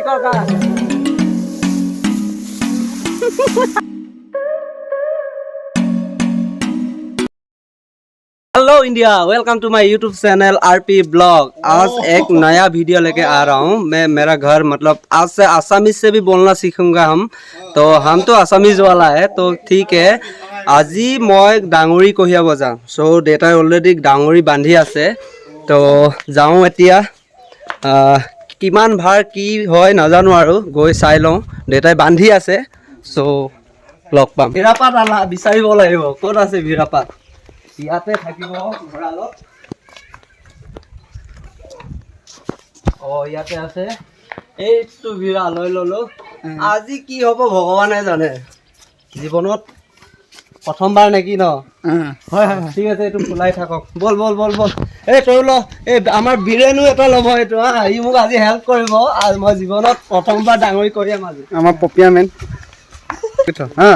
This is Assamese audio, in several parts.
Hello India, welcome to my YouTube channel RP blog. आज एक नया वीडियो लेके आ रहा हूँ मैं। मेरा घर मतलब आज से आसामीज से भी बोलना सीखूंगा हम तो आसामीज वाला है तो ठीक है। আজি मैं डांगरी कहियाब जाऊँ। सो देउताই अलरेडी डांगरी बांधी आछे तो जाऊँ एतिया। किमान भार की হয় नाजानो आरो गई चाই लওঁ। देउতাই बांधी आछे सो लग पाम। বিৰাপাত আলা বিচাৰিব লাগিব ক'ত আছে বিৰাপাত। ইয়াতে থাকিব ভৰালত। ইয়াতে আছে এইটো বিৰা লৈ ললো। আজি কি হ'ব ভগৱানে জানে। জীৱনত প্ৰথমবাৰ নেকি ন? হয় হয় ঠিক আছে এইটো ফুলাই থাকক। বল বল বল বল এই তই ল। এই আমাৰ বীৰেনো এটা ল'ব এইটো ই মোক আজি হেল্প কৰিব। আৰু মই জীৱনত প্ৰথমবাৰ ডাঙৰি কৰিম আজি। আমাৰ পপিয়া মেন হা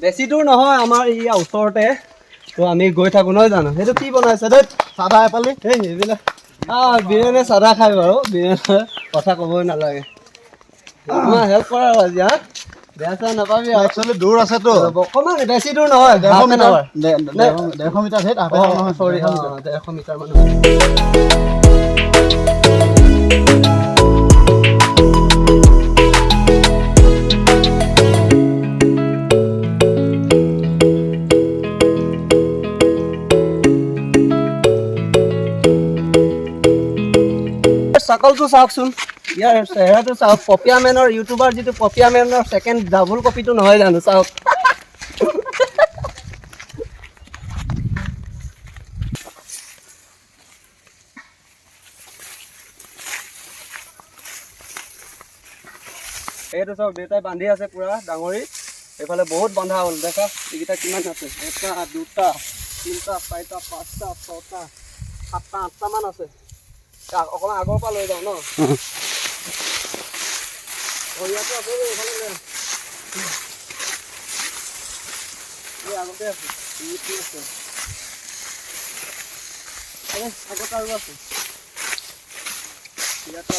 বেছি দূৰ নহয় আমাৰ ইয়াৰ ওচৰতে তো আমি গৈ থাকো নহয় জানো। সেইটো কি বনাইছে দেই চাদা এপালি সেইবিলাক বীৰেনে চাদা খাই বাৰু। বীৰেনে কথা ক'বই নালাগে। তোমাৰ হেল্প কৰা আজি বেয়া চেয়া নাপাবি। একচুৱেলি দূৰ আছেতো অকণমান বেছি দূৰ নহয় 150 মিটাৰ 150 মিটাৰ সেই চৰি 150 মিটাৰ মান। চাকলটো চাওকচোন ইয়াৰ চেহেৰাটো চাওক। পপিয়া মেনৰ ইউটিউবাৰ যিটো পপিয়া মেনৰ সেকেন্ড ডাবল কপিটো নহয় জানো চাওক। এইটো চাওক দেউতাই বান্ধি আছে পুৰা ডাঙৰি। এইফালে বহুত বন্ধা হ'ল দেখা এইকেইটা কিমান আছে। এটা দুটা তিনিটা চাৰিটা পাঁচটা ছটা সাতটা আঠটামান আছে। অকণমান আগৰ পৰা লৈ যাওঁ ন। ইয়াতো আছে এইফালে আগতে আছে আছে আগত আৰু আছে ইয়াতো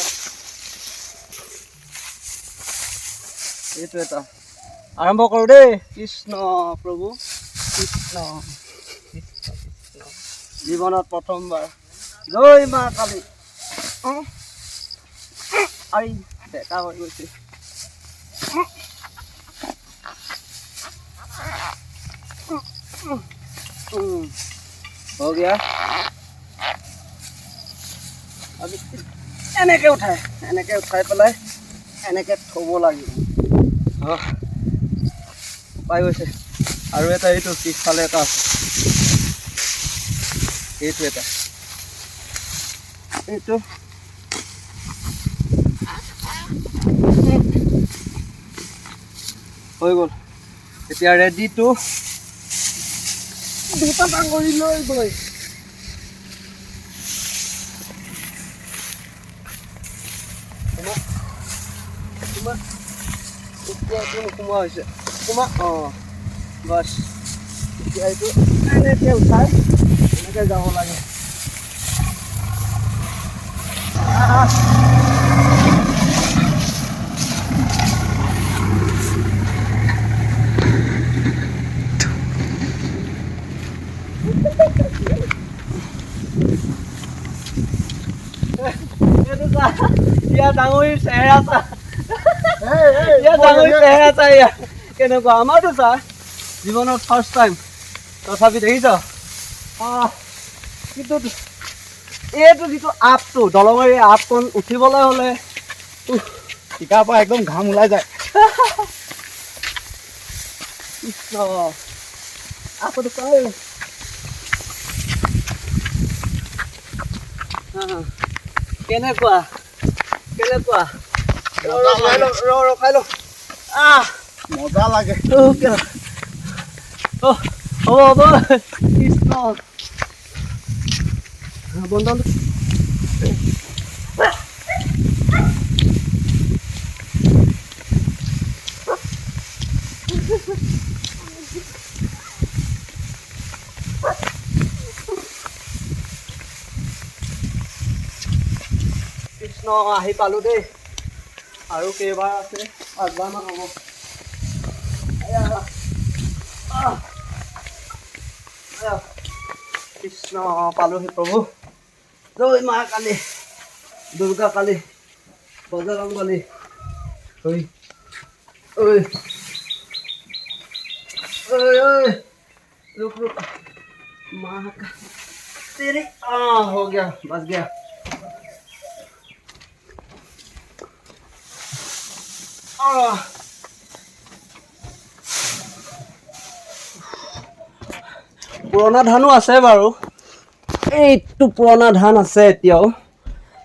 এইটো এটা আৰম্ভ কৰোঁ দেই। কৃষ্ণ প্ৰভু কৃষ্ণ কৃষ্ণ কৃষ্ণ। জীৱনত প্ৰথমবাৰ জয় মা কালী। আই ডেকা হৈ গৈছে। হৈ গয়া। এনেকে উঠাই পেলাই এনেকে থ'ব লাগিব। পাই গৈছে। আৰু এটা এইটো পিছফালে এটা আছে এইটো এটা এইটো হৈ গ'ল। এতিয়া ৰেডি টু দুটা ডাঙৰি লৈ গৈ সোমোৱা হৈছে সোমা বাছ। এতিয়া এইটো এনেকে উঠাই এনেকে যাব লাগে। ইয়াৰ ডাঙৰিৰ চেহেৰা চা। ইয়াৰ ডাঙৰিৰ চেহেৰা চা। ইয়াৰ কেনেকুৱা আমাৰতো চা জীৱনত ফাৰ্ষ্ট টাইম তথাপি দেখিছ। কিন্তু এইটো যিটো আপটো দলঙৰ এই আপখন উঠিবলৈ হ'লে টিকাৰ পৰা একদম ঘাম ওলাই যায়। কৃষ্ণ আপটো কয় কেনেকুৱা কেনেকুৱা ৰখাই ল। মজা লাগে। হ'ব কৃষ্ণ বন্ধন কৃষ্ণ আহি পালো দেই। আৰু কেইবাৰ আছে 5বাৰ মান হ'ব কৃষ্ণ পালোহি প্ৰভু জয় মা কালী দুৰ্গা কালী বজৰং বলী ঐ ঐ रुक माँ का तेरे हो गया बस गया পুৰণা ধানো আছে বাৰু এইটো পুৰণা ধান আছে এতিয়াও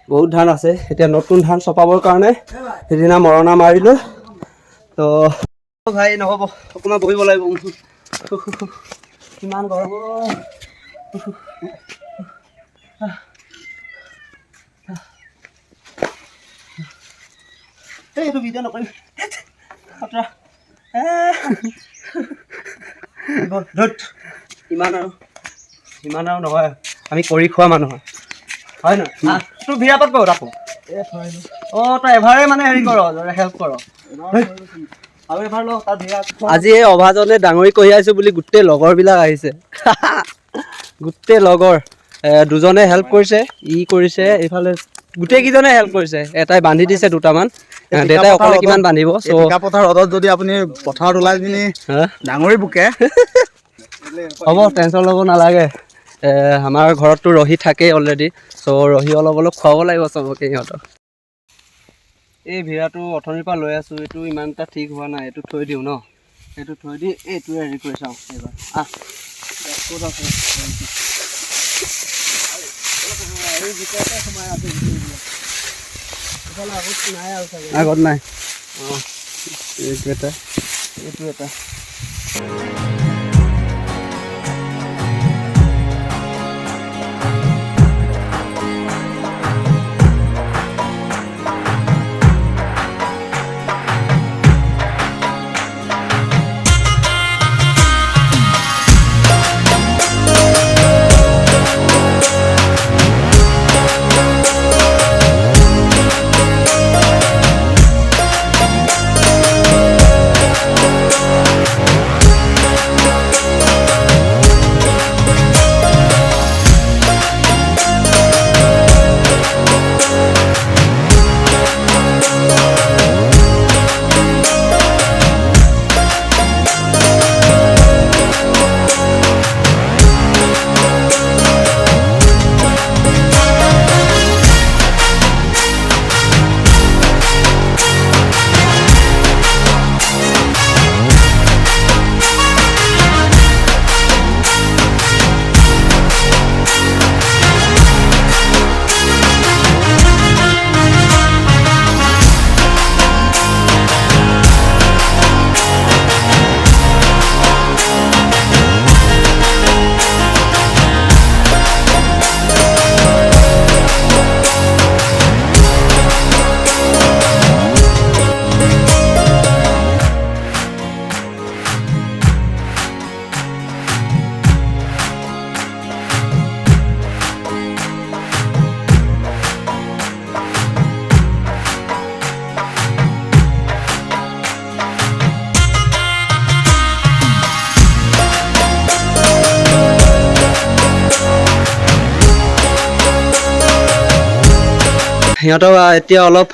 বহুত ধান আছে এতিয়া নতুন ধান চপাবৰ কাৰণে সেইদিনা মৰণা মাৰিলো তো ভাই নহ'ব অকণমান বহিব লাগিব কিমান গৰম এইটো ভিডিঅ' নকৰিম ইমান আৰু নহয় আমি কৰি খোৱা মানুহ হয় নহয় তোৰ ভিৰা পাত পাব ৰাখো অঁ তই এভাৰে মানে হেৰি কৰ হেল্প কৰ আজি এই অভাজনে ডাঙৰি কঢ়িয়াইছো বুলি গোটেই লগৰবিলাক আহিছে গোটেই লগৰ দুজনে হেল্প কৰিছে ই কৰিছে এইফালে গোটেইকেইজনে হেল্প কৰিছে এটাই বান্ধি দিছে দুটামান দেউতাই অকলে কিমান বান্ধিব পথাৰ ৰ'দত যদি আপুনি পথাৰত ওলাই পিনি ডাঙৰি বুকে হ'ব টেনশ্যন ল'ব নালাগে আমাৰ ঘৰততো ৰহি থাকেই অলৰেডি চ' ৰহি অলপ খুৱাব লাগিব চবকে সিহঁতক এই ভিৰাটো অথনিৰ পৰা লৈ আছোঁ এইটো ইমান এটা ঠিক হোৱা নাই এইটো থৈ দিওঁ ন এইটো থৈ দি এইটোৱে হেৰি কৰি চাওঁ এইবাৰ ক'ত আছে এই ভিতৰতে সোমাই আছে আগত নাই আৰু চাগে আগত নাই অঁ এইটো এটা সিহঁতক এতিয়া অলপ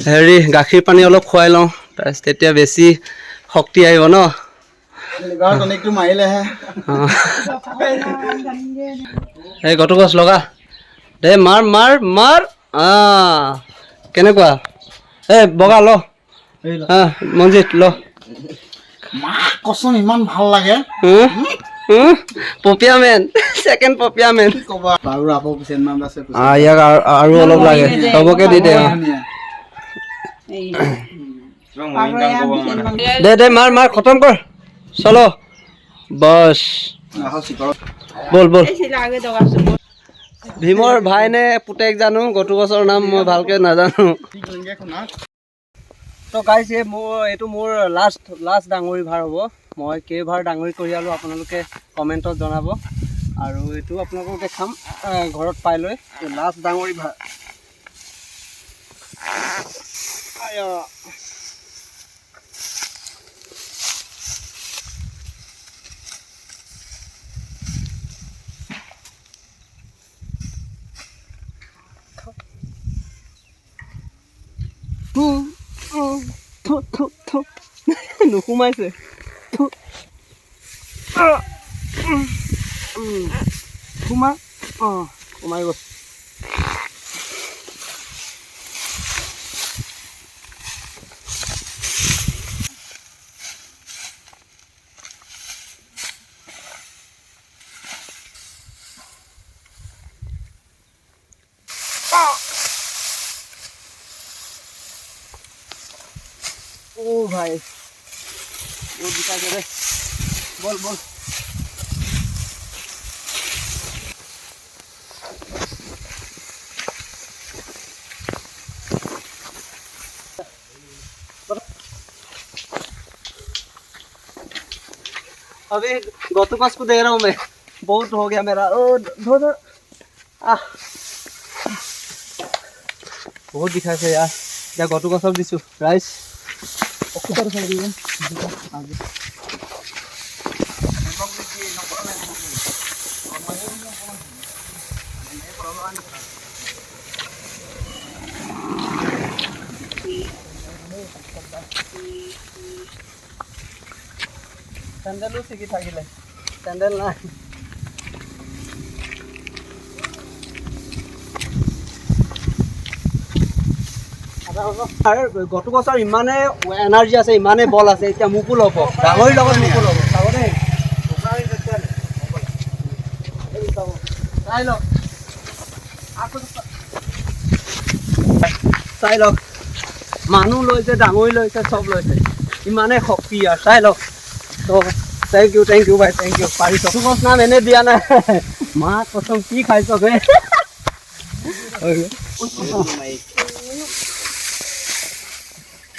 হেৰি গাখীৰ পানী অলপ খুৱাই লওঁ তাৰপিছত তেতিয়া বেছি শক্তি আহিব ন এই গটো গছ লগা দে মাৰ মাৰ মাৰ কেনেকুৱা এই বগা ল মঞ্জিত ল কচোন ইমান ভাল লাগে পপিয়া মেন ছেকেণ্ড পপিয়া মেন ইয়াক আৰু অলপ লাগে চবকে দি দে দে দে মাৰ মাৰ খতম কৰ চলো বস বল বল ভীমৰ ভাই নে পুতেক জানো গটু গছৰ নাম মই ভালকে নাজানো তো গাইজ এইটো মোৰ লাষ্ট ডাঙৰি ভাৰ হ'ব মই কেইভাৰ ডাঙৰি কঢ়িয়ালোঁ আপোনালোকে কমেণ্টত জনাব আৰু এইটো আপোনালোকক দেখাম ঘৰত পাই লৈ লাষ্ট ডাঙৰি ভাৰ নুসুমাইছে সোমাই গ'ল ओ भाई वो दिखा दे रे बोल बोल अभी गौतुकस को दे रहा हूँ मैं बहुत हो गया मेरा ओ धो धो बहुत दिखा से यार या गौतुकस सब दिसु राइस सैंडल सीखी থাকিলে सैंडल ना গটুকছৰ ইমানে এনাৰ্জি আছে ইমানে বল আছে এতিয়া মুকুল হ'ব ডাঙৰীৰ লগত মুকুল হ'ব চাব দেই চাই লওক মানুহ লৈছে ডাঙৰী লৈছে চব লৈছে ইমানে শক্তি আৰু চাই লওক তো থ্যাংক ইউ ভাই থ্যাংক ইউ পাৰিছ গছ নাম এনে দিয়া নাই মা কসম কি খাইছ বে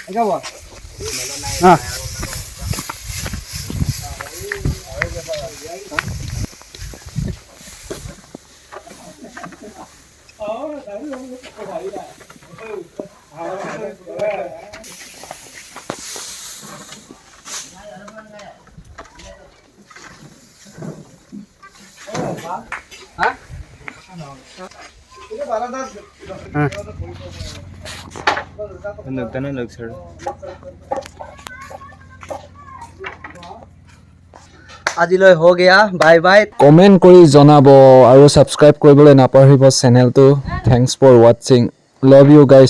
Ikaw ba? Ha. আজিলৈ হৈ গয়া বাই বাই কমেন্ট কৰি জনাব আৰু সাবস্ক্ৰাইব কৰিবলৈ নাপাহৰিব চেনেলটো thanks for watching love you guys